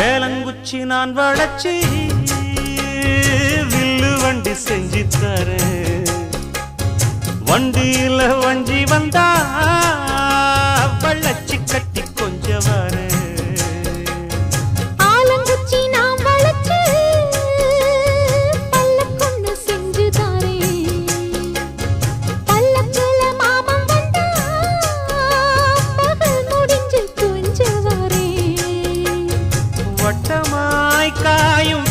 வேலங்குச்சி நான் வளச்சி வில்லு வண்டி செஞ்சு தரேன். வண்டியில வஞ்சி வந்தா வள்ளச்சி கட்டி கொஞ்சம் வரேன். ஆலங்குச்சி நான் வளச்சு பல்லக்கொன்னு செஞ்சு தரேன். பல்லக்குல மாமன் வந்தா பகல் முடிஞ்சு கொஞ்சம் வரேன். வட்டமாய் காயும்